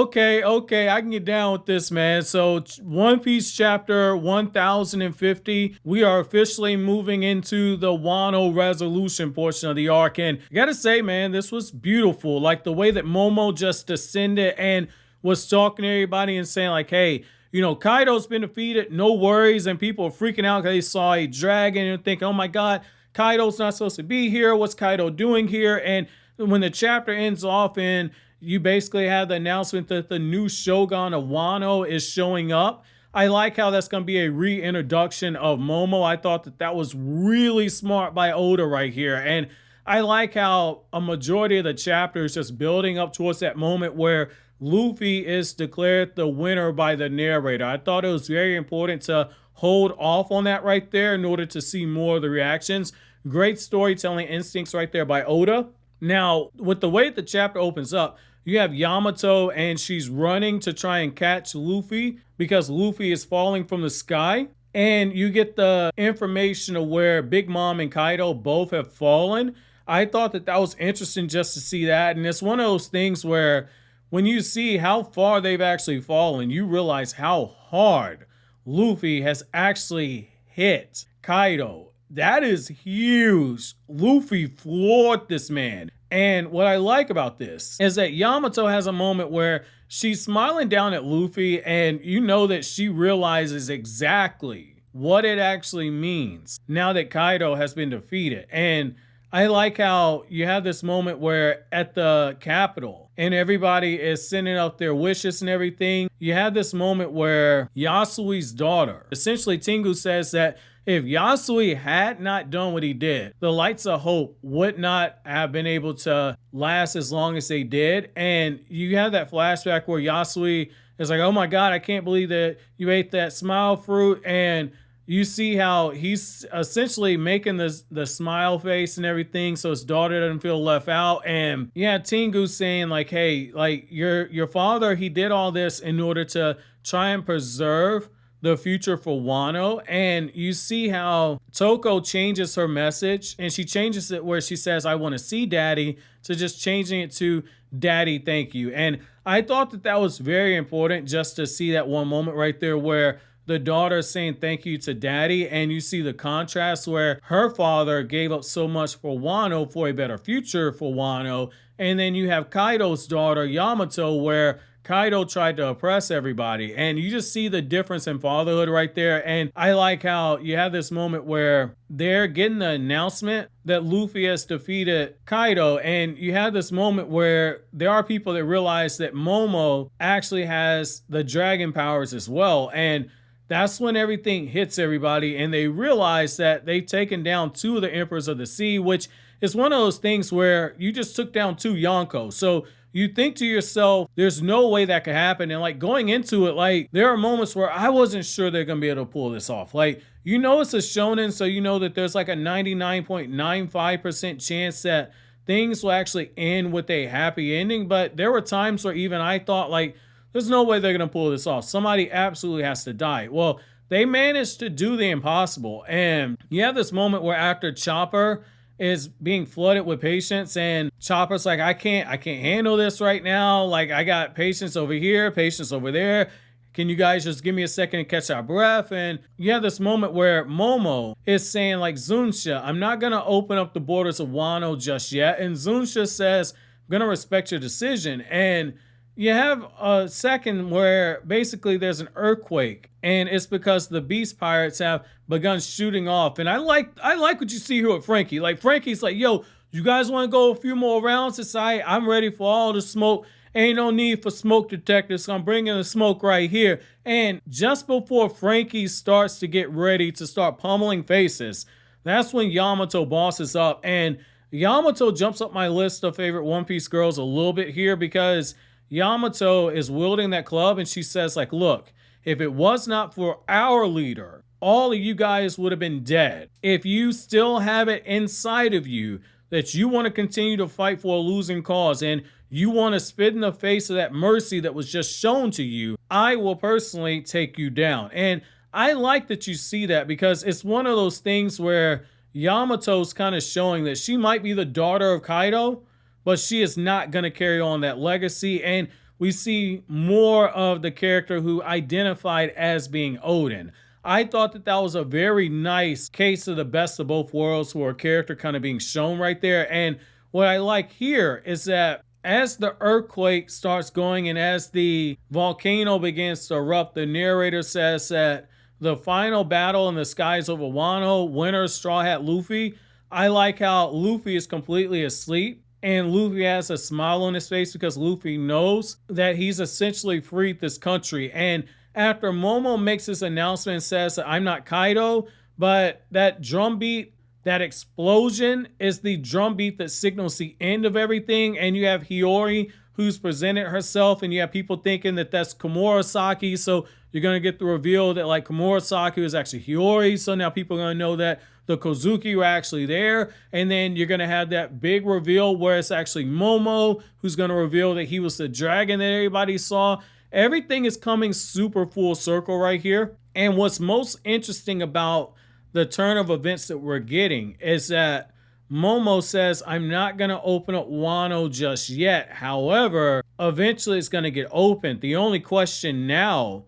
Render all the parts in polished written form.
Okay, I can get down with this, man. So, One Piece chapter 1050, we are officially moving into the Wano resolution portion of the arc. And I gotta say, man, this was beautiful. Like the way that Momo just descended and was talking to everybody and saying, like, hey, Kaido's been defeated, no worries. And people are freaking out because they saw a dragon and thinking, oh my God, Kaido's not supposed to be here. What's Kaido doing here? And when the chapter ends off and you basically have the announcement that the new Shogun of Wano is showing up. I like how that's going to be a reintroduction of Momo. I thought that that was really smart by Oda right here. And I like how a majority of the chapter is just building up towards that moment where Luffy is declared the winner by the narrator. I thought it was very important to hold off on that right there in order to see more of the reactions. Great storytelling instincts right there by Oda. Now, with the way the chapter opens up, you have Yamato and she's running to try and catch Luffy because Luffy is falling from the sky. And you get the information of where Big Mom and Kaido both have fallen. I thought that that was interesting just to see that. And it's one of those things where when you see how far they've actually fallen, you realize how hard Luffy has actually hit Kaido. That is huge. Luffy floored this man. And what I like about this is that Yamato has a moment where she's smiling down at Luffy and you know that she realizes exactly what it actually means now that Kaido has been defeated. And I like how you have this moment where at the capital and everybody is sending out their wishes and everything. You have this moment where Yasui's daughter, essentially Tengu, says that if Yasui had not done what he did, the Lights of Hope would not have been able to last as long as they did. And you have that flashback where Yasui is like, oh my God, I can't believe that you ate that smile fruit. And you see how he's essentially making the smile face and everything so his daughter doesn't feel left out. And yeah, Tengu saying like, hey, like your father, he did all this in order to try and preserve the future for Wano. And you see how Toko changes her message and she changes it where she says, I want to see daddy, to just changing it to daddy, thank you. And I thought that that was very important just to see that one moment right there where the daughter is saying thank you to daddy. And you see the contrast where her father gave up so much for Wano, for a better future for Wano. And then you have Kaido's daughter, Yamato, where Kaido tried to oppress everybody. And you just see the difference in fatherhood right there. And I like how you have this moment where they're getting the announcement that Luffy has defeated Kaido. And you have this moment where there are people that realize that Momo actually has the dragon powers as well. And that's when everything hits everybody. And they realize that they've taken down two of the Emperors of the Sea, which is one of those things where you just took down two Yonko. So you think to yourself, there's no way that could happen. And like going into it, like there are moments where I wasn't sure they're going to be able to pull this off. Like, you know, it's a shonen, so you know that there's like a 99.95% chance that things will actually end with a happy ending. But there were times where even I thought like, there's no way they're going to pull this off. Somebody absolutely has to die. Well, they managed to do the impossible. And you have this moment where after Chopper is being flooded with patience and Chopper's like, I can't handle this right now. Like I got patience over here, patience over there. Can you guys just give me a second to catch our breath? And you have this moment where Momo is saying like, Zunesha, I'm not going to open up the borders of Wano just yet. And Zunesha says, I'm going to respect your decision. And you have a second where basically there's an earthquake and it's because the beast pirates have begun shooting off. And I like what you see here with Frankie. Like Frankie's like, yo, you guys want to go a few more rounds? It's like, I'm ready for all the smoke. Ain't no need for smoke detectors. So I'm bringing the smoke right here. And just before Frankie starts to get ready to start pummeling faces, that's when Yamato bosses up. And Yamato jumps up my list of favorite One Piece girls a little bit here because Yamato is wielding that club and she says like, look, if it was not for our leader, all of you guys would have been dead. If you still have it inside of you that you want to continue to fight for a losing cause and you want to spit in the face of that mercy that was just shown to you, I will personally take you down. And I like that you see that because it's one of those things where Yamato's kind of showing that she might be the daughter of Kaido, but she is not going to carry on that legacy. And we see more of the character who identified as being Odin. I thought that that was a very nice case of the best of both worlds for a character kind of being shown right there. And what I like here is that as the earthquake starts going and as the volcano begins to erupt, the narrator says that the final battle in the skies over Wano, winner Straw Hat Luffy. I like how Luffy is completely asleep and Luffy has a smile on his face because Luffy knows that he's essentially freed this country. And after Momo makes his announcement and says that I'm not Kaidou, but that drum beat, that explosion is the drum beat that signals the end of everything. And you have Hiyori who's presented herself and you have people thinking that that's Komurasaki. So you're going to get the reveal that like Komurasaki was actually Hiyori. So now people are going to know that the Kozuki were actually there. And then you're going to have that big reveal where it's actually Momo who's going to reveal that he was the dragon that everybody saw. Everything is coming super full circle right here. And what's most interesting about the turn of events that we're getting is that Momo says, I'm not going to open up Wano just yet. However, eventually it's going to get opened. The only question now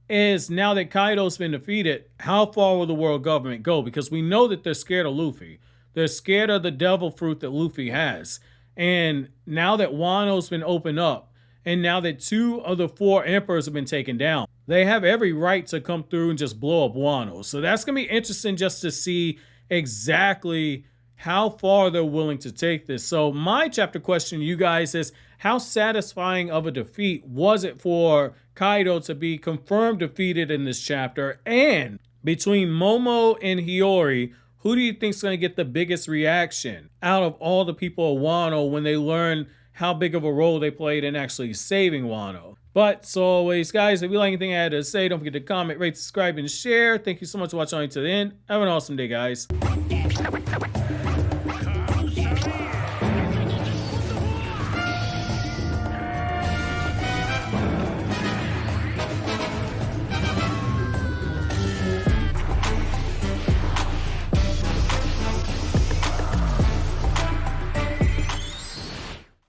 is, now that Kaido's been defeated, how far will the world government go? Because we know that they're scared of Luffy. They're scared of the devil fruit that Luffy has. And now that Wano's been opened up, and now that 2 of the 4 emperors have been taken down, they have every right to come through and just blow up Wano. So that's going to be interesting just to see exactly how far they're willing to take this. So my chapter question to you guys is, how satisfying of a defeat was it for Kaido to be confirmed defeated in this chapter? And between Momo and Hiyori, who do you think is going to get the biggest reaction out of all the people of Wano when they learn how big of a role they played in actually saving Wano? But so always, guys, if you like anything I had to say, don't forget to comment, rate, subscribe, and share. Thank you so much for watching to the end. Have an awesome day, guys.